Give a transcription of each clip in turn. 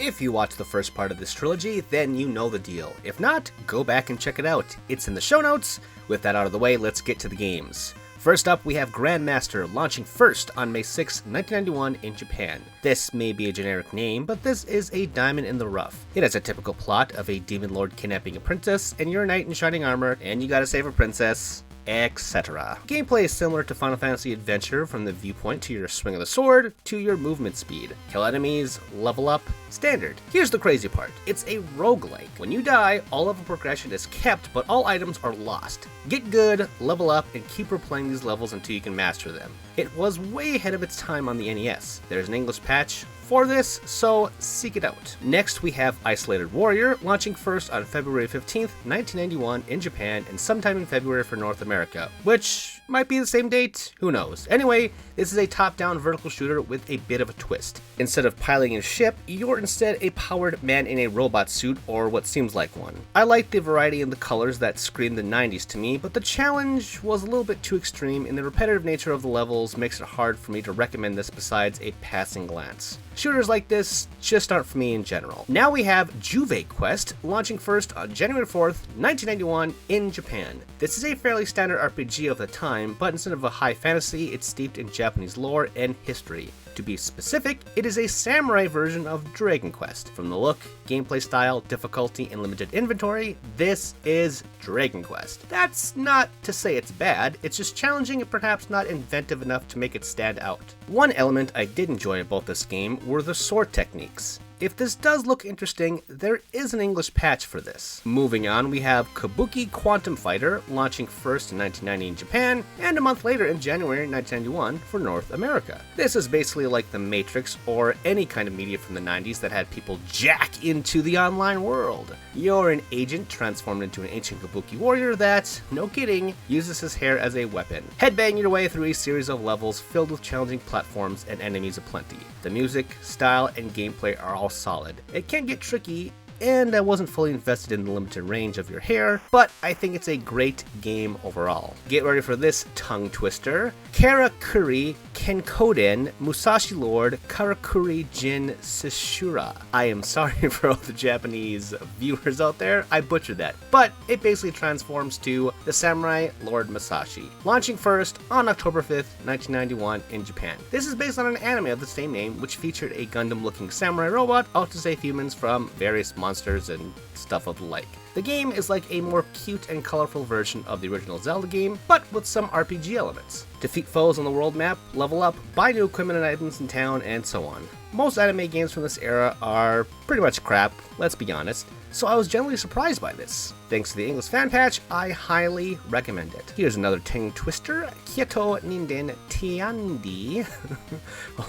If you watched the first part of this trilogy, then you know the deal. If not, go back and check it out. It's in the show notes. With that out of the way, let's get to the games. First up, we have Grandmaster, launching first on May 6, 1991 in Japan. This may be a generic name, but this is a diamond in the rough. It has a typical plot of a demon lord kidnapping a princess, and you're a knight in shining armor, and you gotta save a princess, etc. Gameplay is similar to Final Fantasy Adventure from the viewpoint to your swing of the sword to your movement speed. Kill enemies, level up, standard. Here's the crazy part. It's a roguelike. When you die, all level progression is kept, but all items are lost. Get good, level up, and keep replaying these levels until you can master them. It was way ahead of its time on the NES. There's an English patch for this, so seek it out. Next, we have Isolated Warrior, launching first on February 15th, 1991 in Japan, and sometime in February for North America, which might be the same date, who knows. Anyway, this is a top-down vertical shooter with a bit of a twist. Instead of piloting a ship, you're instead a powered man in a robot suit, or what seems like one. I like the variety in the colors that scream the 90s to me, but the challenge was a little bit too extreme, and the repetitive nature of the levels makes it hard for me to recommend this besides a passing glance. Shooters like this just aren't for me in general. Now we have Juve Quest, launching first on January 4th, 1991 in Japan. This is a fairly standard RPG of the time, but instead of a high fantasy, it's steeped in Japanese lore and history. To be specific, it is a samurai version of Dragon Quest. From the look, gameplay style, difficulty, and limited inventory, this is Dragon Quest. That's not to say it's bad, it's just challenging and perhaps not inventive enough to make it stand out. One element I did enjoy about this game were the sword techniques. If this does look interesting, there is an English patch for this. Moving on, we have Kabuki Quantum Fighter, launching first in 1990 in Japan, and a month later in January 1991 for North America. This is basically like The Matrix or any kind of media from the 90s that had people jack into the online world. You're an agent transformed into an ancient Kabuki warrior that, no kidding, uses his hair as a weapon. Headbang your way through a series of levels filled with challenging platforms and enemies aplenty. The music, style, and gameplay are all solid. It can get tricky, and I wasn't fully invested in the limited range of your hair, but I think it's a great game overall. Get ready for this tongue twister. Karakuri, Kengoden, Musashi Lord, Karakuri Jin Shissouru. I am sorry for all the Japanese viewers out there, I butchered that, but it basically transforms to the Samurai Lord Musashi. Launching first on October 5th, 1991 in Japan. This is based on an anime of the same name, which featured a Gundam-looking samurai robot out to save humans from various monsters and stuff of the like. The game is like a more cute and colorful version of the original Zelda game, but with some RPG elements. Defeat foes on the world map, level up, buy new equipment and items in town, and so on. Most anime games from this era are pretty much crap, let's be honest, so I was generally surprised by this. Thanks to the English fan patch, I highly recommend it. Here's another tongue twister, Kyatto Ninden Teyandee,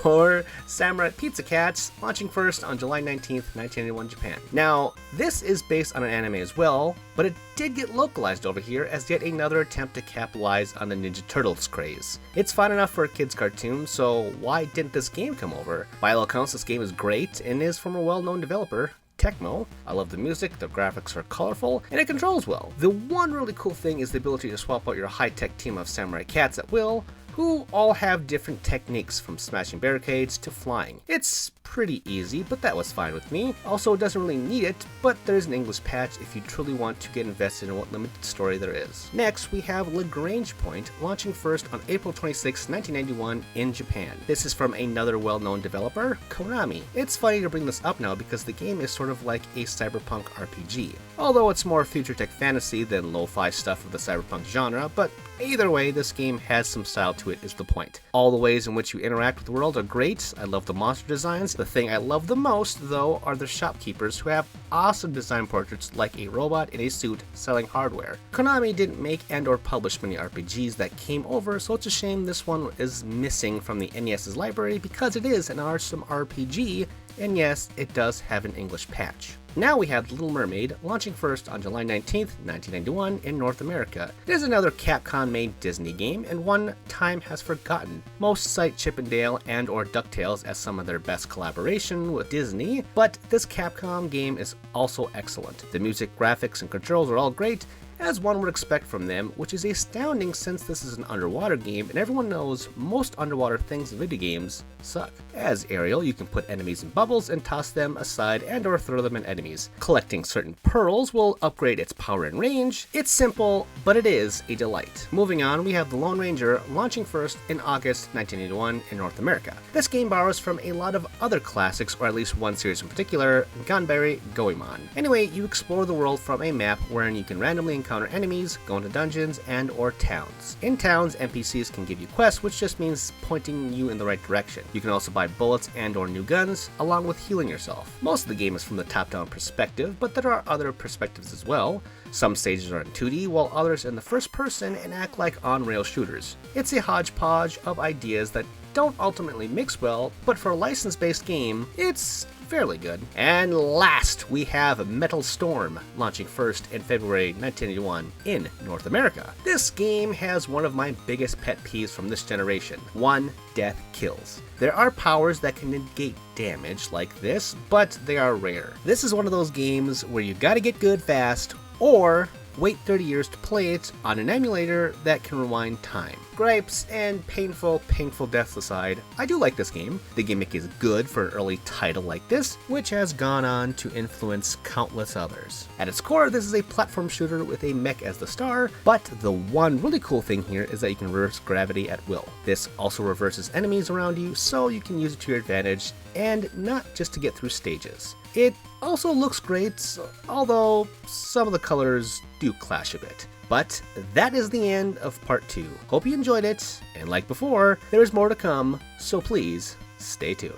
or Samurai Pizza Cats, launching first on July 19th, 1991 Japan. Now, this is based on an anime as well, but it did get localized over here as yet another attempt to capitalize on the Ninja Turtles craze. It's fun enough for a kid's cartoon, so why didn't this game come over? By all accounts, this game is great and is from a well-known developer, Tecmo. I love the music, the graphics are colorful, and it controls well. The one really cool thing is the ability to swap out your high-tech team of samurai cats at will, who all have different techniques from smashing barricades to flying. It's pretty easy, but that was fine with me. Also, it doesn't really need it, but there's an English patch if you truly want to get invested in what limited story there is. Next, we have Lagrange Point, launching first on April 26, 1991 in Japan. This is from another well-known developer, Konami. It's funny to bring this up now because the game is sort of like a cyberpunk RPG. Although it's more future tech fantasy than lo-fi stuff of the cyberpunk genre, but either way, this game has some style to it is the point. All the ways in which you interact with the world are great. I love the monster designs. The thing I love the most, though, are the shopkeepers who have awesome design portraits like a robot in a suit selling hardware. Konami didn't make and or publish many RPGs that came over, so it's a shame this one is missing from the NES's library because it is an awesome RPG, and yes, it does have an English patch. Now we have Little Mermaid, launching first on July 19th, 1991 in North America. It is another Capcom-made Disney game, and one time has forgotten. Most cite Chip and Dale and or DuckTales as some of their best collaboration with Disney, but this Capcom game is also excellent. The music, graphics, and controls are all great, as one would expect from them, which is astounding since this is an underwater game and everyone knows most underwater things in video games suck. As Ariel, you can put enemies in bubbles and toss them aside and or throw them at enemies. Collecting certain pearls will upgrade its power and range. It's simple, but it is a delight. Moving on, we have the Lone Ranger launching first in August 1981 in North America. This game borrows from a lot of other classics, or at least one series in particular, Ganbare Goemon. Anyway, you explore the world from a map wherein you can randomly encounter enemies, go into dungeons, and or towns. In towns, NPCs can give you quests, which just means pointing you in the right direction. You can also buy bullets and or new guns, along with healing yourself. Most of the game is from the top-down perspective, but there are other perspectives as well. Some stages are in 2D, while others in the first person and act like on-rail shooters. It's a hodgepodge of ideas that don't ultimately mix well, but for a license-based game, it's fairly good. And last, we have Metal Storm, launching first in February 1981 in North America. This game has one of my biggest pet peeves from this generation: 1 death kills. There are powers that can negate damage like this, but they are rare. This is one of those games where you gotta get good fast, or wait 30 years to play it on an emulator that can rewind time. Gripes and painful deaths aside, I do like this game. The gimmick is good for an early title like this, which has gone on to influence countless others. At its core, this is a platform shooter with a mech as the star, but the one really cool thing here is that you can reverse gravity at will. This also reverses enemies around you, so you can use it to your advantage, and not just to get through stages. It also looks great, although some of the colors do clash a bit. But that is the end of part 2. Hope you enjoyed it, and like before, there is more to come, so please stay tuned.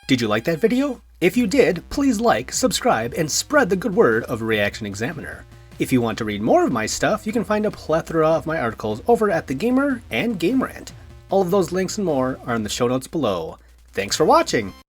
Did you like that video? If you did, please like, subscribe, and spread the good word of ReActionExaminer. If you want to read more of my stuff, you can find a plethora of my articles over at TheGamer and Game Rant. All of those links and more are in the show notes below. Thanks for watching!